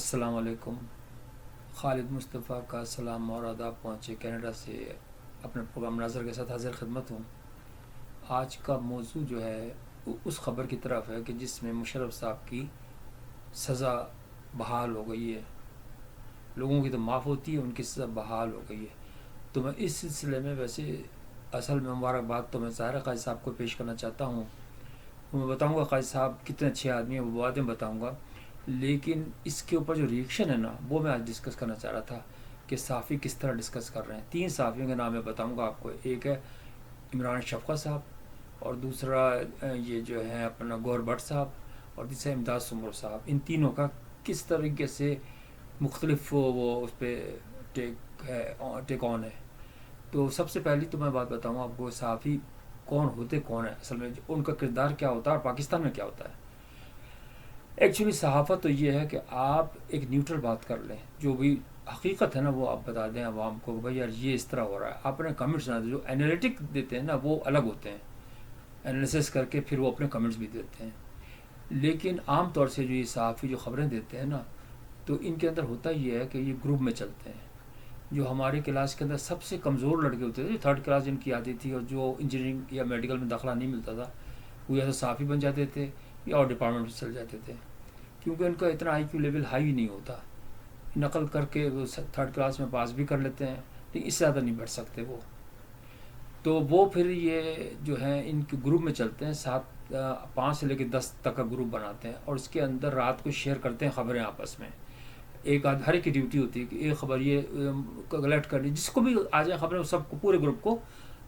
السلام علیکم. خالد مصطفیٰ کا سلام اور آداب پہنچے کینیڈا سے اپنے پروگرام ناظر کے ساتھ حاضر خدمت ہوں. آج کا موضوع جو ہے اس خبر کی طرف ہے کہ جس میں مشرف صاحب کی سزا بحال ہو گئی ہے. لوگوں کی تو معاف ہوتی ہے، ان کی سزا بحال ہو گئی ہے. تو میں اس سلسلے میں ویسے اصل میں مبارکباد تو میں ظاہر قائد صاحب کو پیش کرنا چاہتا ہوں. میں بتاؤں گا قائد صاحب کتنے اچھے آدمی ہیں، وہ باتیں بتاؤں گا. لیکن اس کے اوپر جو ریئیکشن ہے نا، وہ میں آج ڈسکس کرنا چاہ رہا تھا کہ صحافی کس طرح ڈسکس کر رہے ہیں. 3 صحافیوں کے نام میں بتاؤں گا آپ کو. ایک ہے عمران شفقت صاحب، اور دوسرا یہ جو ہے اپنا گور بٹ صاحب، اور تیسرا امداد سمر صاحب. ان تینوں کا کس طریقے سے مختلف وہ اس پہ ٹیک آن ہے. تو سب سے پہلی تو میں بات بتاؤں آپ کو، صحافی کون ہے اصل میں، ان کا کردار کیا ہوتا ہے اور پاکستان میں کیا ہوتا ہے. ایکچولی صحافت تو یہ ہے کہ آپ ایک نیوٹرل بات کر لیں، جو بھی حقیقت ہے نا وہ آپ بتا دیں عوام کو کہ بھائی یار یہ اس طرح ہو رہا ہے. آپ اپنے کمنٹس نہ دیں. جو انالیٹک دیتے ہیں نا وہ الگ ہوتے ہیں، انالیسس کر کے پھر وہ اپنے کمنٹس بھی دیتے ہیں. لیکن عام طور سے جو یہ صحافی جو خبریں دیتے ہیں نا، تو ان کے اندر ہوتا یہ ہے کہ یہ گروپ میں چلتے ہیں. جو ہمارے کلاس کے اندر سب سے کمزور لڑکے ہوتے تھے، 3rd کلاس جن کی آتی تھی اور جو انجینئرنگ یا میڈیکل میں داخلہ نہیں ملتا تھا، وہ یا تو صحافی بن جاتے تھے یا اور ڈپارٹمنٹ میں چل جاتے تھے، کیونکہ ان کا اتنا آئی کیو لیول ہائی نہیں ہوتا. نقل کر کے وہ 3rd کلاس میں پاس بھی کر لیتے ہیں، لیکن اس سے زیادہ نہیں بڑھ سکتے وہ. تو وہ پھر یہ جو ہے ان کے گروپ میں چلتے ہیں، 5 سے لے کے 10 تک کا گروپ بناتے ہیں، اور اس کے اندر رات کو شیئر کرتے ہیں خبریں آپس میں. ہر ایک کی ڈیوٹی ہوتی ہے کہ ایک خبر یہ کلیکٹ کرنی، جس کو بھی آ جائے خبریں سب کو، پورے گروپ کو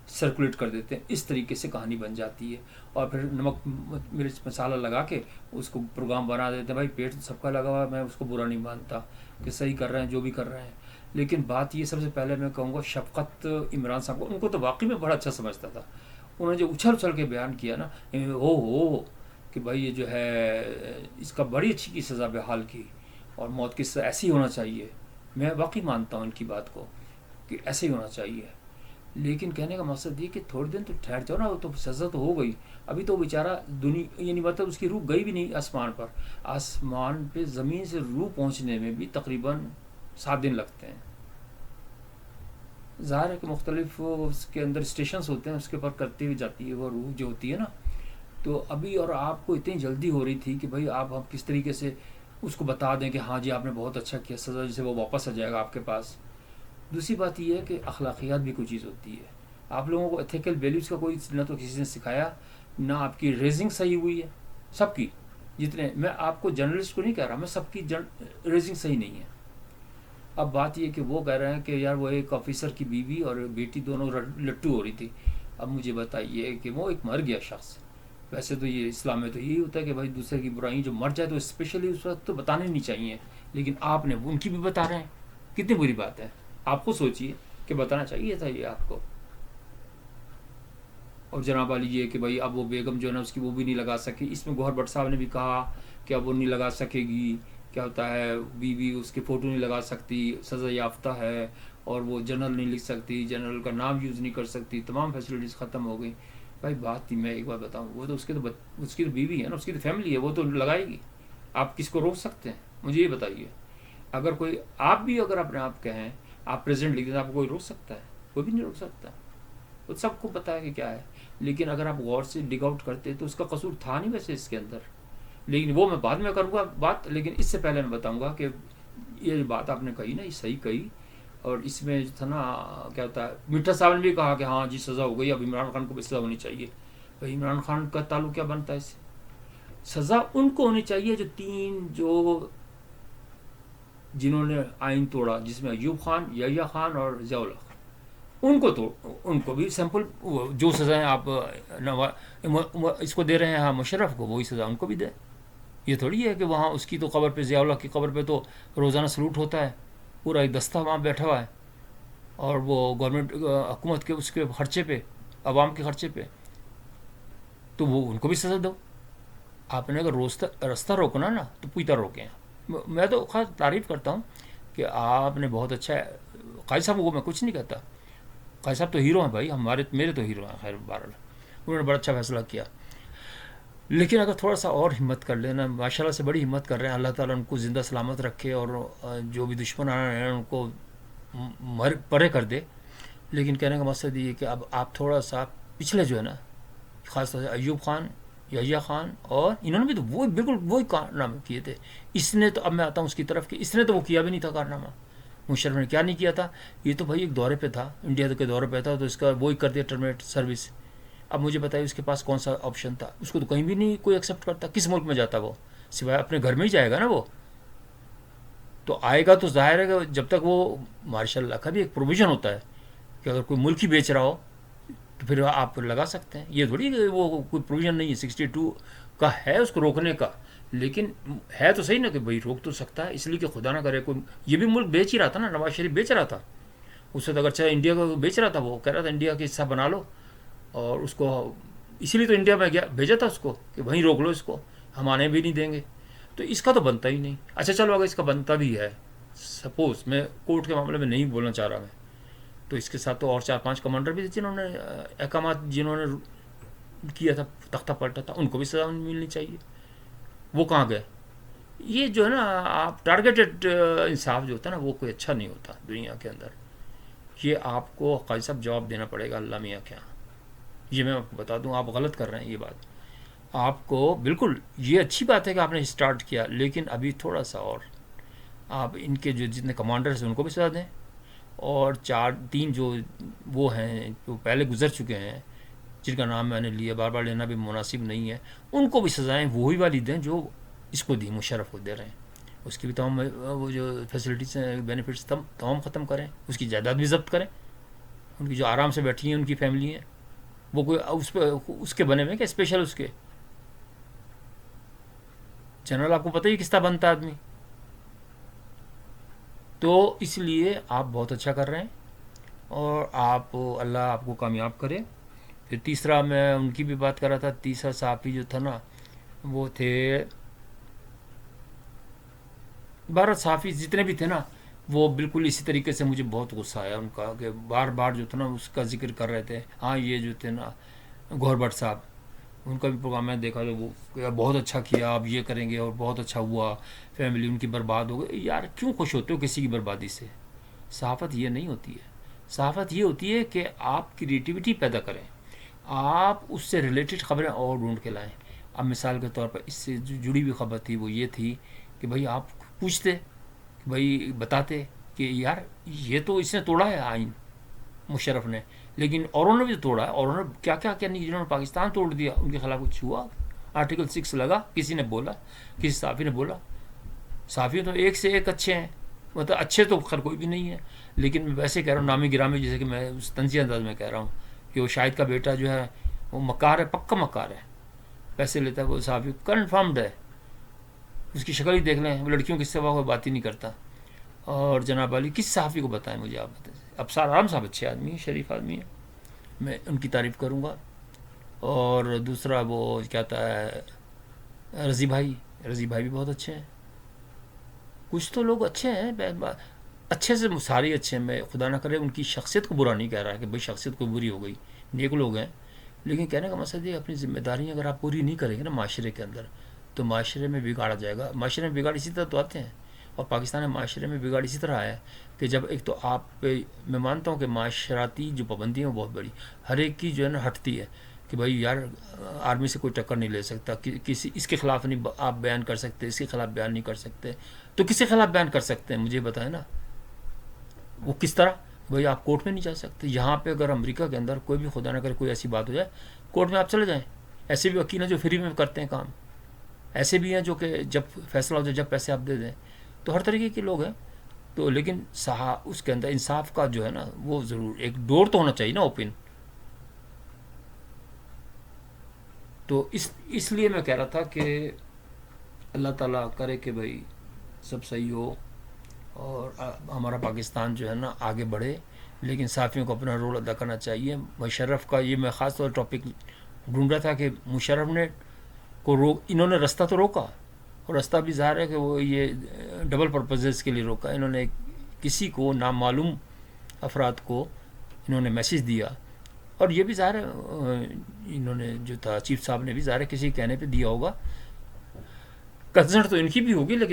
سرکولیٹ کر دیتے ہیں. اس طریقے سے کہانی بن جاتی ہے. اور پھر نمک مرچ مسالہ لگا کے اس کو پروگرام بنا دیتے ہیں. بھائی پیٹ سب کا لگا ہوا ہے، میں اس کو برا نہیں مانتا کہ صحیح کر رہے ہیں جو بھی کر رہے ہیں. لیکن بات یہ سب سے پہلے میں کہوں گا شفقت عمران صاحب کو، ان کو تو واقعی میں بڑا اچھا سمجھتا تھا. انہوں نے جو اچھل کے بیان کیا نا، ہو کہ بھائی یہ جو ہے اس کا بڑی اچھی کی سزا بحال کی، اور موت کی سزا ایسی ہونا چاہیے. میں واقعی مانتا ہوں ان کی بات کو کہ ایسے ہی ہونا چاہیے. لیکن کہنے کا مقصد یہ کہ تھوڑے دن تو ٹھہر جاؤ نا. وہ تو سزا تو ہو گئی، ابھی تو بیچارہ دنیا یعنی مطلب اس کی روح گئی بھی نہیں آسمان پر. آسمان پہ زمین سے روح پہنچنے میں بھی تقریباً 7 دن لگتے ہیں. ظاہر ہے کہ مختلف اس کے اندر اسٹیشنز ہوتے ہیں، اس کے اوپر کرتی ہوئی جاتی ہے وہ روح جو ہوتی ہے نا. تو ابھی اور آپ کو اتنی جلدی ہو رہی تھی کہ بھائی آپ کس طریقے سے اس کو بتا دیں کہ ہاں جی آپ نے بہت اچھا کیا، سزا جسے وہ واپس آ جائے گا آپ کے پاس. دوسری بات یہ ہے کہ اخلاقیات بھی کوئی چیز ہوتی ہے. آپ لوگوں کو ایتھیکل ویلیوز کا کوئی نہ تو کسی نے سکھایا، نہ آپ کی ریزنگ صحیح ہوئی ہے. سب کی جتنے، میں آپ کو جرنلسٹ کو نہیں کہہ رہا، میں سب کی ریزنگ صحیح نہیں ہے. اب بات یہ کہ وہ کہہ رہے ہیں کہ یار وہ ایک آفیسر کی بیوی اور بیٹی دونوں لٹو ہو رہی تھی. اب مجھے بتائیے کہ وہ ایک مر گیا شخص. ویسے تو یہ اسلام میں تو یہی ہوتا ہے کہ بھائی دوسرے کی برائی جو مر جائے تو اسپیشلی اس وقت تو بتانے نہیں چاہیے. لیکن آپ نے ان کی بھی بتا رہے ہیں، کتنی بری بات ہے. آپ کو سوچیے کہ بتانا چاہیے تھا یہ آپ کو. اور جناب والی یہ کہ بھائی اب وہ بیگم جو ہے نا اس کی وہ بھی نہیں لگا سکی. اس میں گوہر بٹ صاحب نے بھی کہا کہ اب وہ نہیں لگا سکے گی. کیا ہوتا ہے بیوی اس کے فوٹو نہیں لگا سکتی، سزا یافتہ ہے، اور وہ جنرل نہیں لکھ سکتی، جنرل کا نام یوز نہیں کر سکتی، تمام فیسلٹیز ختم ہو گئی. بھائی بات تھی، میں ایک بات بتاؤں، وہ تو اس کی تو بیوی ہے نا، اس کی تو فیملی ہے، وہ تو لگائے گی. آپ کس کو روک سکتے ہیں؟ مجھے یہ بتائیے. اگر کوئی آپ بھی اگر اپنے آپ کہیں آپ پریزنٹ لکھ دیں، آپ کو کوئی روک سکتا ہے؟ کوئی بھی نہیں روک سکتا. وہ سب کو پتا ہے کہ کیا ہے. لیکن اگر آپ غور سے ڈگ آؤٹ کرتے تو اس کا قصور تھا نہیں ویسے اس کے اندر. لیکن وہ میں بعد میں کروں گا بات. لیکن اس سے پہلے میں بتاؤں گا کہ یہ بات آپ نے کہی نا، یہ صحیح کہی. اور اس میں جو تھا نا کیا ہوتا ہے، میٹھا صاحب نے بھی کہا کہ ہاں جی سزا ہو گئی، اب عمران خان کو بھی سزا ہونی چاہیے. بھائی عمران خان کا تعلق کیا بنتا ہے اس سے؟ سزا ان کو ہونی چاہیے جو 3 جنہوں نے آئین توڑا، جس میں ایوب خان، یحییٰ خان اور ضیاء اللہ خان. ان کو بھی سمپل جو سزائیں آپ اس کو دے رہے ہیں ہاں مشرف کو، وہی سزا ان کو بھی دیں. یہ تھوڑی ہے کہ وہاں اس کی تو قبر پہ، ضیاء اللہ کی قبر پہ تو روزانہ سلوٹ ہوتا ہے، پورا ایک دستہ وہاں بیٹھا ہوا ہے، اور وہ گورنمنٹ حکومت کے اس کے خرچے پہ، عوام کے خرچے پہ. تو وہ ان کو بھی سزا دو. آپ نے اگر رستہ روکنا نا تو پویتا روکیں. میں تو خاص تعریف کرتا ہوں کہ آپ نے بہت اچھا ہے. قائد صاحب کو میں کچھ نہیں کہتا، قائد صاحب تو ہیرو ہیں بھائی، میرے تو ہیرو ہیں. خیر بہرحال انہوں نے بڑا اچھا فیصلہ کیا. لیکن اگر تھوڑا سا اور ہمت کر لینا، ماشاء اللہ سے بڑی ہمت کر رہے ہیں، اللہ تعالیٰ ان کو زندہ سلامت رکھے اور جو بھی دشمن آ رہے ہیں ان کو پرے کر دے. لیکن کہنے کا مقصد یہ ہے کہ اب آپ تھوڑا سا پچھلے جو ہے نا، خاص طور سے ایوب خان، یحییٰ خان، اور انہوں نے بھی تو وہ بالکل وہی کارنامے کیے تھے. اس نے تو، اب میں آتا ہوں اس کی طرف، کہ اس نے تو وہ کیا بھی نہیں تھا کارنامہ. مشرف نے کیا نہیں کیا تھا؟ یہ تو بھائی ایک دورے پہ تھا، انڈیا کے دورے پہ تھا، تو اس کا وہی کر دیا ٹرمینیٹ سروس. اب مجھے بتائیے اس کے پاس کون سا آپشن تھا؟ اس کو تو کہیں بھی نہیں کوئی ایکسیپٹ کرتا. کس ملک میں جاتا وہ؟ سوائے اپنے گھر میں ہی جائے گا نا وہ. تو آئے گا تو ظاہر ہے کہ جب تک وہ، ماشاء اللہ کا بھی ایک پروویژن ہوتا ہے کہ اگر کوئی ملک ہی بیچ رہا ہو تو پھر آپ لگا سکتے ہیں. یہ تھوڑی کہ وہ کوئی پروویژن نہیں ہے، 62 کا ہے اس کو روکنے کا. لیکن ہے تو صحیح نا کہ بھائی روک تو سکتا ہے، اس لیے کہ خدا نہ کرے کوئی. یہ بھی ملک بیچ ہی رہا تھا نا، نواز شریف بیچ رہا تھا اس وقت. اگرچہ انڈیا کو بیچ رہا تھا، وہ کہہ رہا تھا انڈیا کا حصہ بنا لو، اور اس کو اسی لیے تو انڈیا میں گیا، بھیجا تھا اس کو کہ وہیں روک لو اس کو، ہم آنے بھی نہیں دیں گے. تو اس کا تو بنتا ہی نہیں. اچھا چلو اگر اس کا بنتا بھی ہے، سپوز، میں کورٹ کے معاملے میں نہیں بولنا چاہ رہا میں، تو اس کے ساتھ تو اور 4-5 کمانڈر بھی تھے جنہوں نے احکامات، جنہوں نے کیا تھا، تختہ پلٹا تھا، ان کو بھی سزا ملنی چاہیے. وہ کہاں گئے؟ یہ جو ہے نا، آپ ٹارگیٹڈ انصاف جو ہوتا ہے نا، وہ کوئی اچھا نہیں ہوتا دنیا کے اندر. یہ آپ کو قاضی صاحب جواب دینا پڑے گا اللہ میاں کے یہاں. یہ میں آپ کو بتا دوں، آپ غلط کر رہے ہیں یہ بات. آپ کو بالکل، یہ اچھی بات ہے کہ آپ نے اسٹارٹ کیا، لیکن ابھی تھوڑا سا اور آپ ان کے جو جتنے کمانڈرز ہیں ان کو بھی سزا دیں، اور 4-3 جو وہ ہیں جو پہلے گزر چکے ہیں، جن کا نام میں نے لیا، بار بار لینا بھی مناسب نہیں ہے، ان کو بھی سزائیں وہی والی دیں جو اس کو دی، مشرف کو دے رہے ہیں. اس کی بھی تمام وہ جو فیسلٹیز ہیں، بینیفٹس تمام ختم کریں، اس کی جائیداد بھی ضبط کریں. ان کی جو آرام سے بیٹھی ہیں ان کی فیملی ہیں، وہ کوئی اس پہ اس کے بنے ہوئے کہ اسپیشل اس کے جنرل، آپ کو پتہ ہی کس طرح بنتا آدمی. تو اس لیے آپ بہت اچھا کر رہے ہیں، اور آپ، اللہ آپ کو کامیاب کرے. پھر تیسرا میں ان کی بھی بات کر رہا تھا. تیسرا صحافی جو تھا نا، وہ تھے، 12 صحافی جتنے بھی تھے نا، وہ بالکل اسی طریقے سے مجھے بہت غصہ آیا ان کا، کہ بار بار جو تھا نا اس کا ذکر کر رہے تھے. ہاں یہ جو تھے نا گوھر بٹ صاحب، ان کا بھی پروگرام میں دیکھا تو وہ بہت اچھا کیا، آپ یہ کریں گے اور بہت اچھا ہوا، فیملی ان کی برباد ہو گئی. یار کیوں خوش ہوتے ہو کسی کی بربادی سے؟ صحافت یہ نہیں ہوتی ہے. صحافت یہ ہوتی ہے کہ آپ کریٹیوٹی پیدا کریں، آپ اس سے ریلیٹڈ خبریں اور ڈھونڈ کے لائیں. اب مثال کے طور پر اس سے جو جڑی ہوئی خبر تھی وہ یہ تھی کہ بھائی آپ پوچھتے، کہ بھائی بتاتے کہ یار یہ تو اس نے توڑا ہے آئین مشرف نے، لیکن اوروں نے بھی توڑا ہے. اوروں نے کیا کیا کیا نہیں، جنہوں نے پاکستان توڑ دیا ان کے خلاف کچھ ہوا؟ آرٹیکل 6 لگا، کسی نے بولا، کسی صحافی نے بولا؟ صحافی تو ایک سے ایک اچھے ہیں، مطلب اچھے تو خیر کوئی بھی نہیں ہے، لیکن میں ویسے کہہ رہا ہوں نامی گرامی، جیسے کہ میں اس طنزی انداز میں کہہ رہا ہوں کہ وہ شاہد کا بیٹا جو ہے وہ مکار ہے، پکا مکار ہے، پیسے لیتا ہے وہ صحافی، کنفرمڈ ہے. اس کی شکل ہی دیکھ لیں، وہ لڑکیوں کے سوا کوئی بات ہی نہیں کرتا. اور جناب علی، کس صحافی کو بتائیں مجھے آپ بتائیں. اب آرام صاحب اچھے آدمی ہیں، شریف آدمی ہیں، میں ان کی تعریف کروں گا. اور دوسرا وہ کہتا ہے رضی بھائی، رضی بھائی بھی بہت اچھے ہیں. کچھ تو لوگ اچھے ہیں، اچھے سے سارے اچھے ہیں. میں خدا نہ کرے ان کی شخصیت کو برا نہیں کہہ رہا کہ بھائی شخصیت کو بری ہو گئی، نیک لوگ ہیں. لیکن کہنے کا مقصد یہ، اپنی ذمہ داریاں اگر آپ پوری نہیں کریں گے نا معاشرے کے اندر، تو معاشرے میں بگاڑا جائے گا. معاشرے میں بگاڑ اسی طرح تو آتے ہیں، اور پاکستان میں معاشرے میں بگاڑ اسی طرح آیا ہے کہ جب ایک تو آپ پہ، میں مانتا ہوں کہ معاشراتی جو پابندیاں ہیں وہ بہت بڑی، ہر ایک کی جو ہے نا ہٹتی ہے کہ بھائی یار آرمی سے کوئی ٹکر نہیں لے سکتا، کسی اس کے خلاف نہیں آپ بیان کر سکتے، اس کے خلاف بیان نہیں کر سکتے. تو کس کے خلاف بیان کر سکتے ہیں مجھے بتائیں نا، وہ کس طرح؟ بھائی آپ کورٹ میں نہیں جا سکتے. یہاں پہ اگر امریکہ کے اندر کوئی بھی خدا نہ کرے کوئی ایسی بات ہو جائے، کورٹ میں آپ چلے جائیں. ایسے بھی وکیل ہیں جو فری میں کرتے ہیں کام، ایسے بھی ہیں جو کہ جب فیصلہ ہو جائے جب پیسے آپ دے دیں. تو ہر طریقے کے لوگ ہیں. تو لیکن اس کے اندر انصاف کا جو ہے نا وہ ضرور ایک ڈور تو ہونا چاہیے نا اوپن. تو اس لیے میں کہہ رہا تھا کہ اللہ تعالیٰ کرے کہ بھائی سب صحیح ہو، اور ہمارا پاکستان جو ہے نا آگے بڑھے. لیکن صحافیوں کو اپنا رول ادا کرنا چاہیے. مشرف کا یہ میں خاص طور ٹاپک ڈھونڈ رہا تھا کہ مشرف نے انہوں نے رستہ تو روکا، اور رستہ بھی ظاہر ہے کہ وہ یہ ڈبل پرپزز کے لیے روکا. انہوں نے کسی کو نامعلوم افراد کو انہوں نے میسیج دیا اور یہ بھی ظاہر ہے انہوں نے جو تھا چیف صاحب نے بھی ظاہر ہے کسی کہنے پہ دیا ہوگا، کنسرٹ تو ان کی بھی ہوگی لیکن